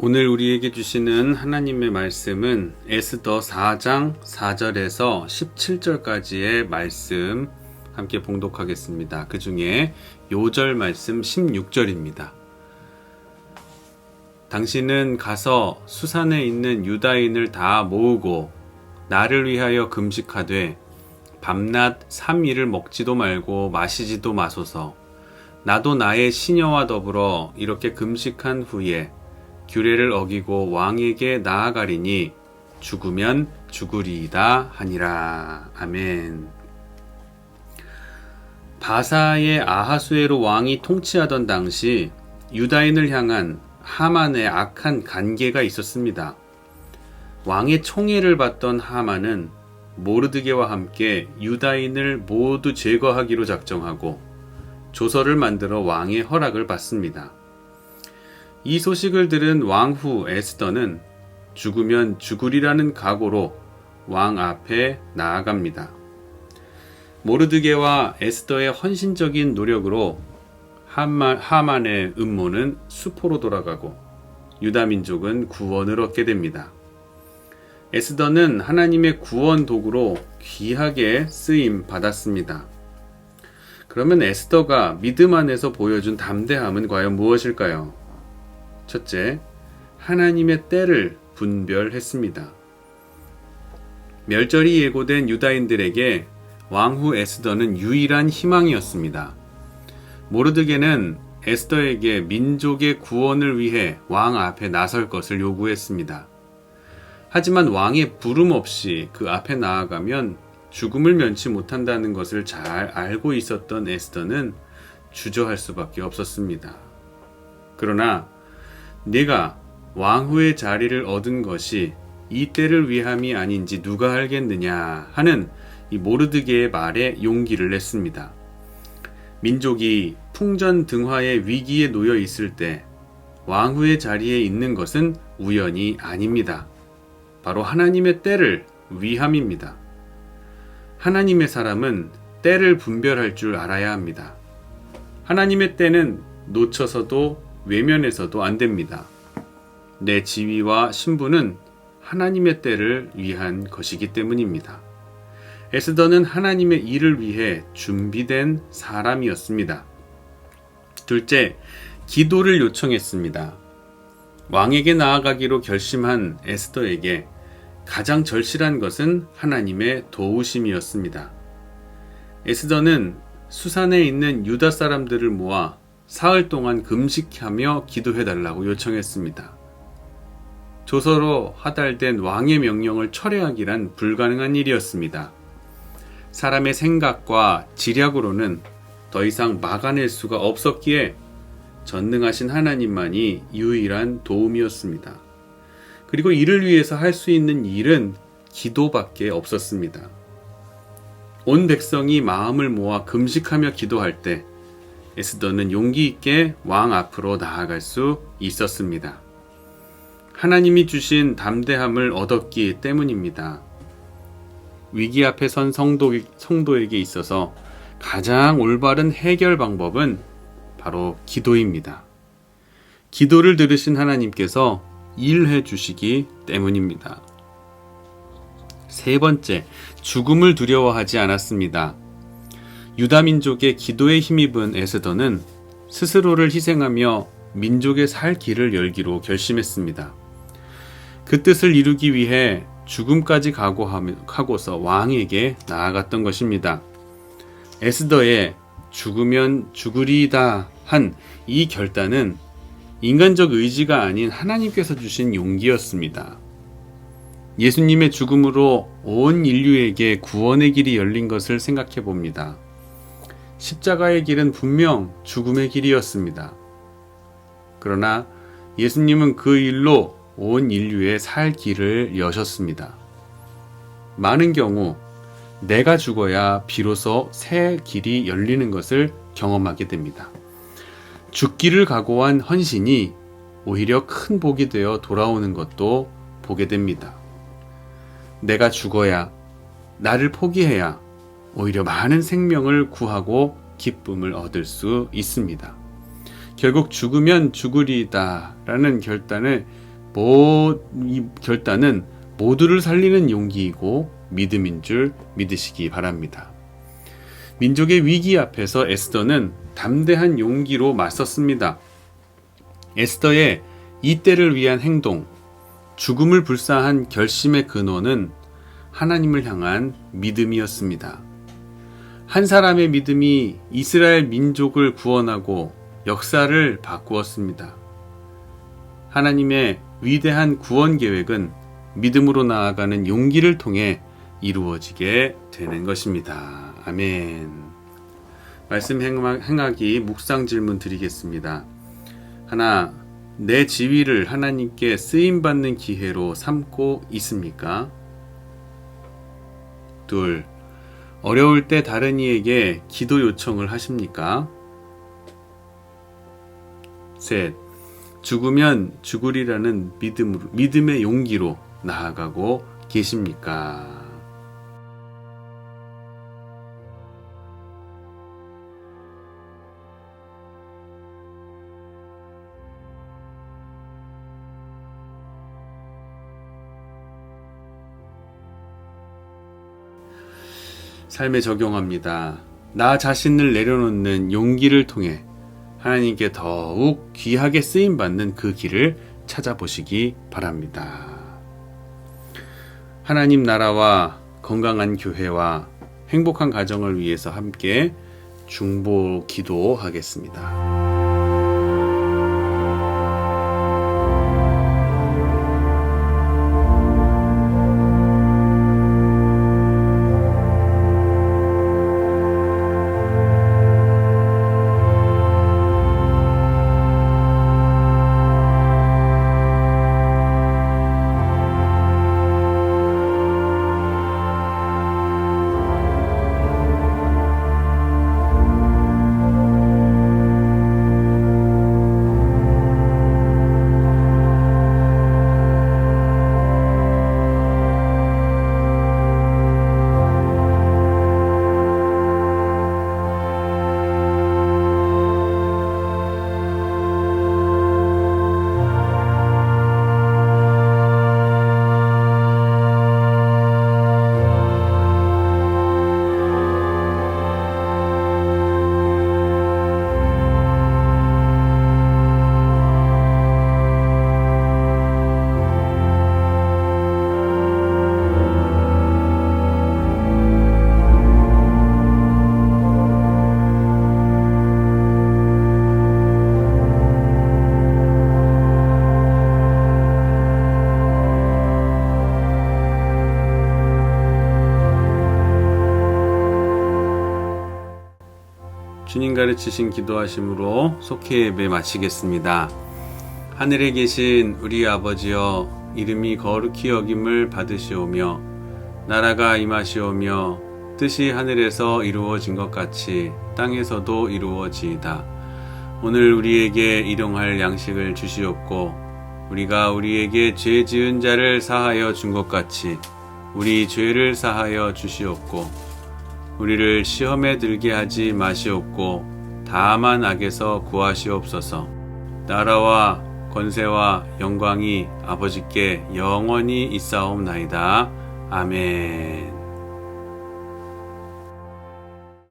오늘 우리에게 주시는 하나님의 말씀은 에스더 4장 4절에서 17절까지의 말씀 함께 봉독하겠습니다. 그 중에 요절 말씀 16절입니다. 당신은 가서 수산에 있는 유다인을 다 모으고 나를 위하여 금식하되 밤낮 3일을 먹지도 말고 마시지도 마소서. 나도 나의 시녀와 더불어 이렇게 금식한 후에 규례를 어기고 왕에게 나아가리니 죽으면 죽으리이다 하니라. 아멘. 바사의 아하수에로 왕이 통치하던 당시 유다인을 향한 하만의 악한 간계가 있었습니다. 왕의 총애를 받던 하만은 모르드게와 함께 유다인을 모두 제거하기로 작정하고 조서를 만들어 왕의 허락을 받습니다. 이 소식을 들은 왕후 에스더는 죽으면 죽으리라는 각오로 왕 앞에 나아갑니다. 모르드게와 에스더의 헌신적인 노력으로 하만의 음모는 수포로 돌아가고 유다 민족은 구원을 얻게 됩니다. 에스더는 하나님의 구원 도구로 귀하게 쓰임 받았습니다. 그러면 에스더가 믿음 안에서 보여준 담대함은 과연 무엇일까요? 첫째, 하나님의 때를 분별했습니다. 멸절이 예고된 유다인들에게 왕후 에스더는 유일한 희망이었습니다. 모르드게는 에스더에게 민족의 구원을 위해 왕 앞에 나설 것을 요구했습니다. 하지만 왕의 부름 없이 그 앞에 나아가면 죽음을 면치 못한다는 것을 잘 알고 있었던 에스더는 주저할 수밖에 없었습니다. 그러나 내가 왕후의 자리를 얻은 것이 이 때를 위함이 아닌지 누가 알겠느냐 하는 이 모르드게의 말에 용기를 냈습니다. 민족이 풍전등화의 위기에 놓여 있을 때 왕후의 자리에 있는 것은 우연이 아닙니다. 바로 하나님의 때를 위함입니다. 하나님의 사람은 때를 분별할 줄 알아야 합니다. 하나님의 때는 놓쳐서도 외면해서도 안 됩니다. 내 지위와 신분은 하나님의 때를 위한 것이기 때문입니다. 에스더는 하나님의 일을 위해 준비된 사람이었습니다. 둘째, 기도를 요청했습니다. 왕에게 나아가기로 결심한 에스더에게 가장 절실한 것은 하나님의 도우심이었습니다. 에스더는 수산에 있는 유다 사람들을 모아 사흘 동안 금식하며 기도해달라고 요청했습니다. 조서로 하달된 왕의 명령을 철회하기란 불가능한 일이었습니다. 사람의 생각과 지략으로는 더 이상 막아낼 수가 없었기에 전능하신 하나님만이 유일한 도움이었습니다. 그리고 이를 위해서 할 수 있는 일은 기도밖에 없었습니다. 온 백성이 마음을 모아 금식하며 기도할 때 에스더는 용기 있게 왕 앞으로 나아갈 수 있었습니다. 하나님이 주신 담대함을 얻었기 때문입니다. 위기 앞에 선 성도에게 있어서 가장 올바른 해결 방법은 바로 기도입니다. 기도를 들으신 하나님께서 일해 주시기 때문입니다. 세 번째, 죽음을 두려워하지 않았습니다. 유다 민족의 기도에 힘입은 에스더는 스스로를 희생하며 민족의 살 길을 열기로 결심했습니다. 그 뜻을 이루기 위해 죽음까지 각오하고서 왕에게 나아갔던 것입니다. 에스더의 죽으면 죽으리이다 한 이 결단은 인간적 의지가 아닌 하나님께서 주신 용기였습니다. 예수님의 죽음으로 온 인류에게 구원의 길이 열린 것을 생각해 봅니다. 십자가의 길은 분명 죽음의 길이었습니다. 그러나 예수님은 그 일로 온 인류의 살 길을 여셨습니다. 많은 경우 내가 죽어야 비로소 새 길이 열리는 것을 경험하게 됩니다. 죽기를 각오한 헌신이 오히려 큰 복이 되어 돌아오는 것도 보게 됩니다. 내가 죽어야, 나를 포기해야 오히려 많은 생명을 구하고 기쁨을 얻을 수 있습니다. 결국 죽으면 죽으리다 라는 결단을 이 결단은 모두를 살리는 용기이고 믿음인 줄 믿으시기 바랍니다. 민족의 위기 앞에서 에스더는 담대한 용기로 맞섰습니다. 에스더의 이때를 위한 행동, 죽음을 불사한 결심의 근원은 하나님을 향한 믿음이었습니다. 한 사람의 믿음이 이스라엘 민족을 구원하고 역사를 바꾸었습니다. 하나님의 위대한 구원 계획은 믿음으로 나아가는 용기를 통해 이루어지게 되는 것입니다. 아멘. 말씀 행하기 묵상 질문 드리겠습니다. 하나, 내 지위를 하나님께 쓰임받는 기회로 삼고 있습니까? 둘, 어려울 때 다른 이에게 기도 요청을 하십니까? 셋, 죽으면 죽으리라는 믿음의 용기로 나아가고 계십니까? 삶에 적용합니다. 나 자신을 내려놓는 용기를 통해 하나님께 더욱 귀하게 쓰임받는 그 길을 찾아보시기 바랍니다. 하나님 나라와 건강한 교회와 행복한 가정을 위해서 함께 중보 기도하겠습니다. 주님 가르치신 기도하심으로 속회 예배 마치겠습니다. 하늘에 계신 우리 아버지여, 이름이 거룩히 여김을 받으시오며 나라가 임하시오며 뜻이 하늘에서 이루어진 것 같이 땅에서도 이루어지이다. 오늘 우리에게 일용할 양식을 주시옵고 우리가 우리에게 죄 지은 자를 사하여 준 것 같이 우리 죄를 사하여 주시옵고 우리를 시험에 들게 하지 마시옵고 다만 악에서 구하시옵소서. 나라와 권세와 영광이 아버지께 영원히 있사옵나이다. 아멘.